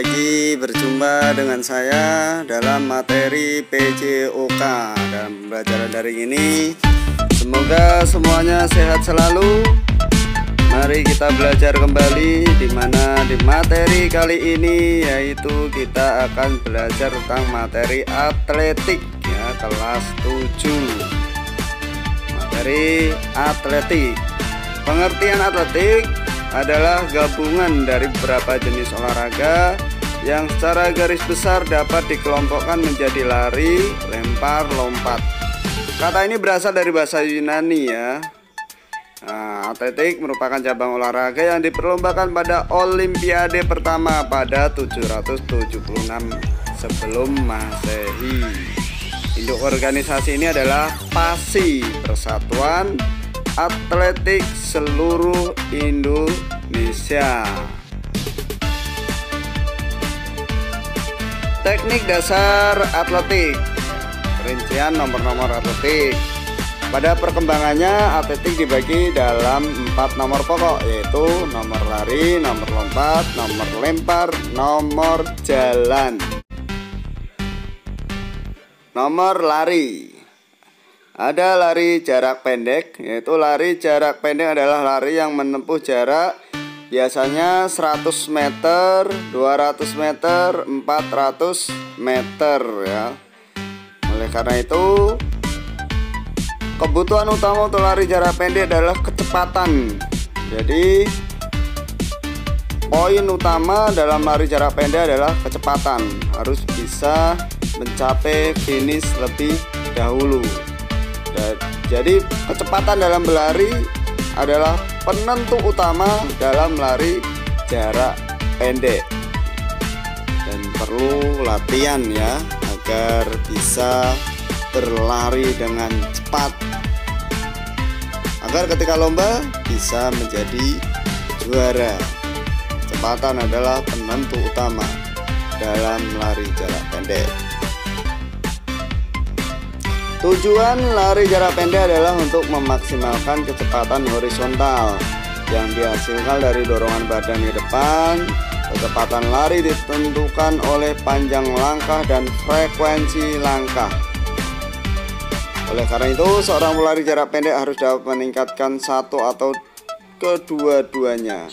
lagi berjumpa dengan saya dalam materi PJOK dalam pembelajaran daring ini. Semoga semuanya sehat selalu. Mari kita belajar kembali, di mana di materi kali ini yaitu kita akan belajar tentang materi atletik ya, kelas 7. Materi atletik. Pengertian atletik adalah gabungan dari beberapa jenis olahraga yang secara garis besar dapat dikelompokkan menjadi lari, lempar, lompat. Kata ini berasal dari bahasa Yunani ya. Nah, atletik merupakan cabang olahraga yang diperlombakan pada Olimpiade pertama pada 776 sebelum Masehi. Induk organisasi ini adalah PASI, Persatuan Atletik Seluruh Indonesia. Teknik dasar atletik. Perincian nomor-nomor atletik. Pada perkembangannya, atletik dibagi dalam 4 nomor pokok, yaitu nomor lari, nomor lompat, nomor lempar, nomor jalan. Nomor lari. Ada lari jarak pendek, yaitu lari jarak pendek adalah lari yang menempuh jarak biasanya 100 meter, 200 meter, 400 meter ya. Oleh karena itu, kebutuhan utama untuk lari jarak pendek adalah kecepatan. Jadi, poin utama dalam lari jarak pendek adalah kecepatan. Harus bisa mencapai finish lebih dahulu. Jadi kecepatan dalam berlari adalah penentu utama dalam lari jarak pendek, dan perlu latihan ya agar bisa berlari dengan cepat, agar ketika lomba bisa menjadi juara. Kecepatan adalah penentu utama dalam lari jarak pendek. Tujuan lari jarak pendek adalah untuk memaksimalkan kecepatan horizontal yang dihasilkan dari dorongan badan ke depan. Kecepatan lari ditentukan oleh panjang langkah dan frekuensi langkah. Oleh karena itu, seorang pelari jarak pendek harus dapat meningkatkan satu atau kedua-duanya.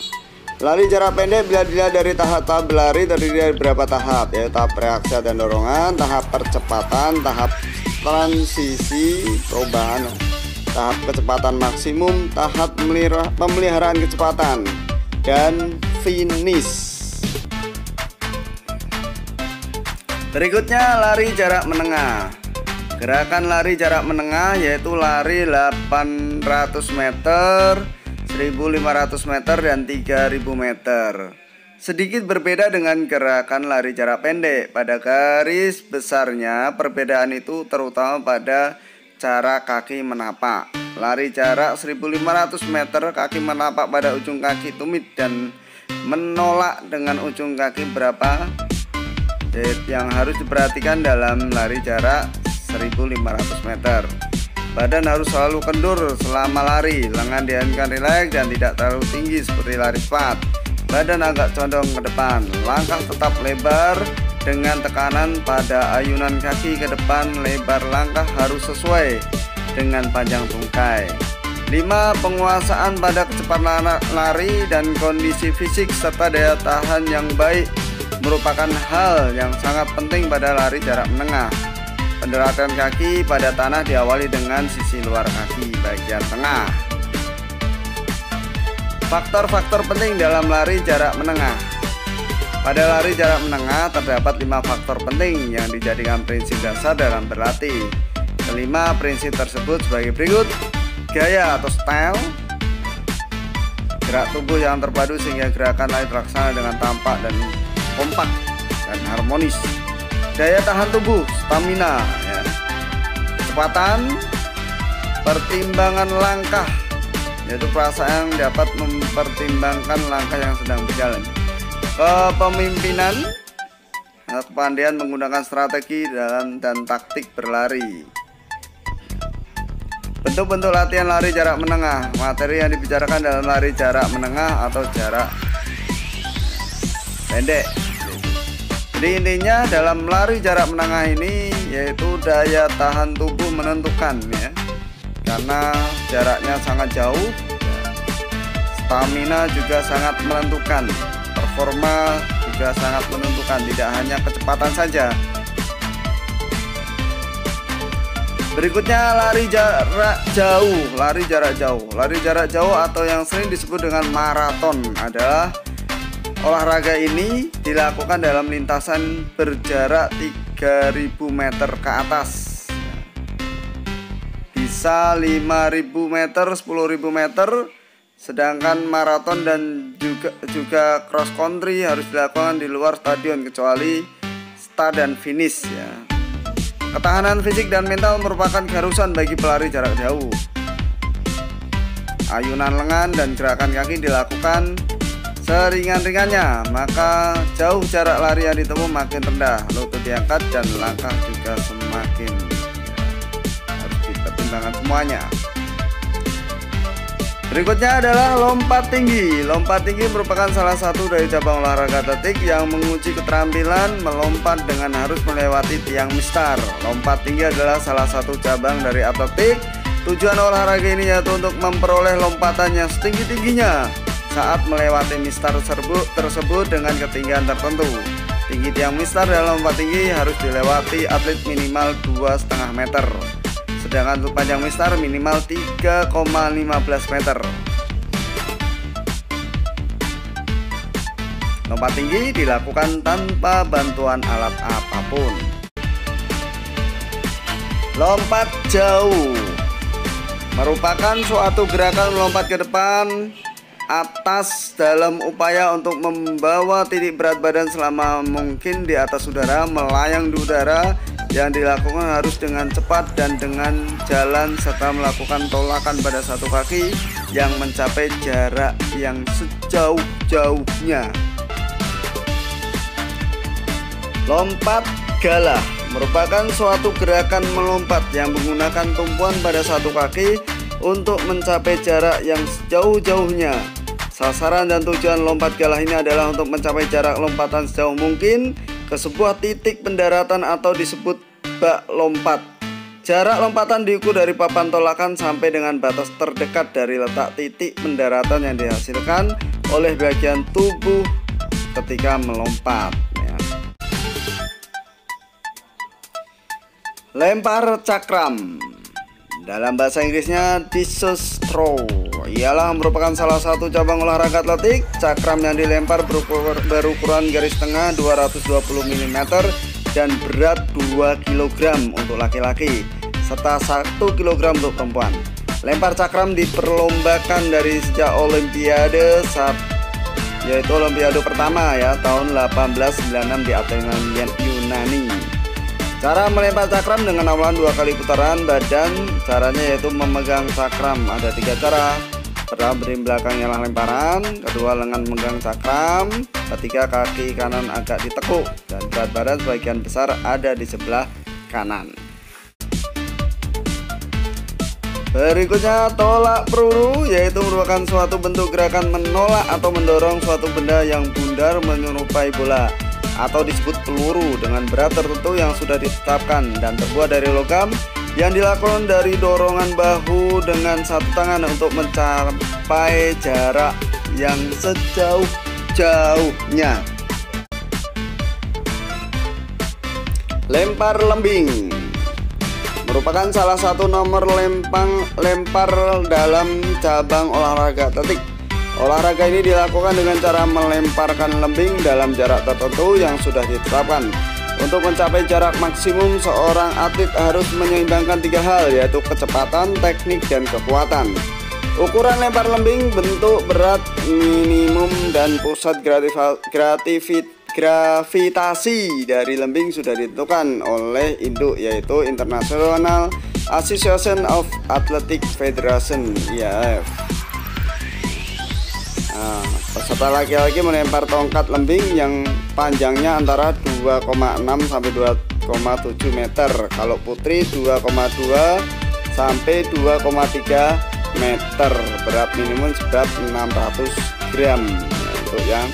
Lari jarak pendek bila dilihat dari tahap berlari terdiri dari beberapa tahap, yaitu tahap reaksi dan dorongan, tahap percepatan, tahap transisi perubahan, tahap kecepatan maksimum, tahap pemeliharaan kecepatan, dan finish. Berikutnya lari jarak menengah. Gerakan lari jarak menengah yaitu lari 800 meter, 1500 meter, dan 3000 meter. Sedikit berbeda dengan gerakan lari jarak pendek. Pada garis besarnya, perbedaan itu terutama pada cara kaki menapak. Lari jarak 1500 meter, kaki menapak pada ujung kaki tumit dan menolak dengan ujung kaki berapa yang harus diperhatikan dalam lari jarak 1500 meter. Badan harus selalu kendur selama lari, lengan diamkan rileks dan tidak terlalu tinggi seperti lari cepat. Badan agak condong ke depan, langkah tetap lebar dengan tekanan pada ayunan kaki ke depan. Lebar langkah harus sesuai dengan panjang tungkai. 5. Penguasaan pada kecepatan lari dan kondisi fisik serta daya tahan yang baik merupakan hal yang sangat penting pada lari jarak menengah. Pendaratan kaki pada tanah diawali dengan sisi luar kaki bagian tengah. Faktor-faktor penting dalam lari jarak menengah. Pada lari jarak menengah terdapat 5 faktor penting yang dijadikan prinsip dasar dalam berlatih. Kelima prinsip tersebut sebagai berikut: gaya atau style, gerak tubuh yang terpadu sehingga gerakan lari terlaksana dengan tampak dan kompak dan harmonis. Daya tahan tubuh, stamina ya. Kecepatan, pertimbangan langkah, yaitu perasaan yang dapat mempertimbangkan langkah yang sedang berjalan. Kepemimpinan, kepandaian menggunakan strategi dan taktik berlari. Bentuk-bentuk latihan lari jarak menengah. Materi yang dibicarakan dalam lari jarak menengah atau jarak pendek. Jadi intinya dalam lari jarak menengah ini yaitu daya tahan tubuh menentukan ya, karena jaraknya sangat jauh. Stamina juga sangat menentukan, performa juga sangat menentukan, tidak hanya kecepatan saja. Berikutnya lari jarak jauh. Lari jarak jauh atau yang sering disebut dengan maraton adalah olahraga ini dilakukan dalam lintasan berjarak 3000 meter ke atas. Bisa 5000 meter, 10.000 meter. Sedangkan maraton dan juga cross country harus dilakukan di luar stadion kecuali start dan finish ya. Ketahanan fisik dan mental merupakan keharusan bagi pelari jarak jauh. Ayunan lengan dan gerakan kaki dilakukan seringan-ringannya, maka jauh jarak lari yang ditempuh makin rendah, lutut diangkat dan langkah juga semakin harus dipertimbangkan semuanya. Berikutnya adalah lompat tinggi. Lompat tinggi merupakan salah satu dari cabang olahraga atletik yang menguji keterampilan melompat dengan harus melewati tiang mistar. Lompat tinggi adalah salah satu cabang dari atletik. Tujuan olahraga ini yaitu untuk memperoleh lompatannya setinggi-tingginya saat melewati mistar tersebut dengan ketinggian tertentu. Tinggi tiang mistar dalam lompat tinggi harus dilewati atlet minimal 2,5 meter. Sedangkan untuk panjang mistar minimal 3,15 meter. Lompat tinggi dilakukan tanpa bantuan alat apapun. Lompat jauh merupakan suatu gerakan melompat ke depan atas dalam upaya untuk membawa titik berat badan selama mungkin di atas udara, melayang di udara. Yang dilakukan harus dengan cepat dan dengan jalan serta melakukan tolakan pada satu kaki yang mencapai jarak yang sejauh-jauhnya. Lompat galah merupakan suatu gerakan melompat yang menggunakan tumpuan pada satu kaki untuk mencapai jarak yang sejauh-jauhnya. Sasaran dan tujuan lompat galah ini adalah untuk mencapai jarak lompatan sejauh mungkin ke sebuah titik pendaratan atau disebut bak lompat. Jarak lompatan diukur dari papan tolakan sampai dengan batas terdekat dari letak titik pendaratan yang dihasilkan oleh bagian tubuh ketika melompat ya. Lempar cakram, dalam bahasa Inggrisnya discus throw, ialah merupakan salah satu cabang olahraga atletik. Cakram yang dilempar berukuran garis tengah 220 mm dan berat 2 kg untuk laki-laki serta 1 kg untuk perempuan. Lempar cakram diperlombakan dari sejak Olimpiade yaitu Olimpiade pertama ya tahun 1896 di Athena, Yunani. Cara melempar cakram dengan awalan 2 kali putaran badan. Caranya yaitu memegang cakram. Ada 3 cara. Pertama, beri belakang ialah lemparan. Kedua, lengan memegang cakram. Ketiga, kaki kanan agak ditekuk. Dan berat badan sebagian besar ada di sebelah kanan. Berikutnya tolak peluru, yaitu merupakan suatu bentuk gerakan menolak atau mendorong suatu benda yang bundar menyerupai bola atau disebut peluru dengan berat tertentu yang sudah ditetapkan dan terbuat dari logam, yang dilakukan dari dorongan bahu dengan satu tangan untuk mencapai jarak yang sejauh-jauhnya. Lempar lembing merupakan salah satu nomor lempar dalam cabang olahraga atletik. Olahraga ini dilakukan dengan cara melemparkan lembing dalam jarak tertentu yang sudah ditetapkan. Untuk mencapai jarak maksimum, seorang atlet harus menyeimbangkan 3 hal, yaitu kecepatan, teknik, dan kekuatan. Ukuran lempar lembing, bentuk, berat minimum, dan pusat gravitasi dari lembing sudah ditentukan oleh induk, yaitu International Association of Athletic Federation (IAAF). Peserta laki-laki melempar tongkat lembing yang panjangnya antara 2,6 sampai 2,7 meter. Kalau putri 2,2 sampai 2,3 meter. Berat minimum seberat 600 gram untuk yang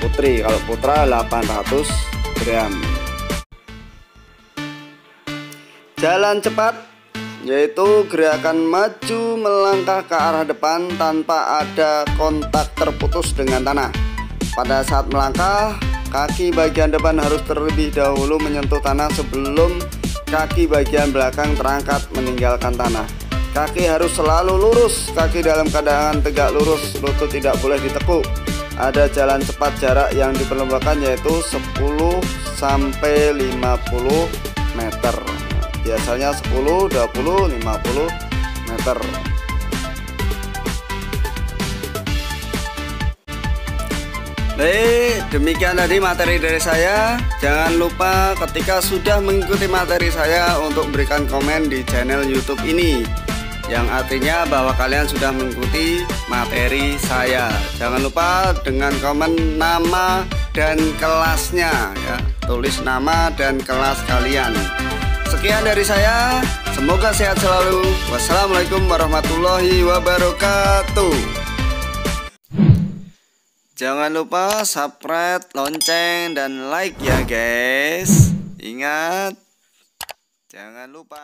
putri. Kalau putra 800 gram. Jalan cepat yaitu gerakan maju melangkah ke arah depan tanpa ada kontak terputus dengan tanah. Pada saat melangkah, kaki bagian depan harus terlebih dahulu menyentuh tanah sebelum kaki bagian belakang terangkat meninggalkan tanah. Kaki harus selalu lurus, kaki dalam keadaan tegak lurus, lutut tidak boleh ditekuk. Ada jalan cepat jarak yang diperlombakan yaitu 10 sampai 50 meter. Biasanya 10, 20, 50 meter. Baik, demikian tadi materi dari saya. Jangan lupa ketika sudah mengikuti materi saya untuk berikan komen di channel YouTube ini, yang artinya bahwa kalian sudah mengikuti materi saya. Jangan lupa dengan komen nama dan kelasnya ya. Tulis nama dan kelas kalian. Sekian dari saya. Semoga sehat selalu. Wassalamualaikum warahmatullahi wabarakatuh. Jangan lupa subscribe, lonceng, dan like ya guys. Ingat, jangan lupa.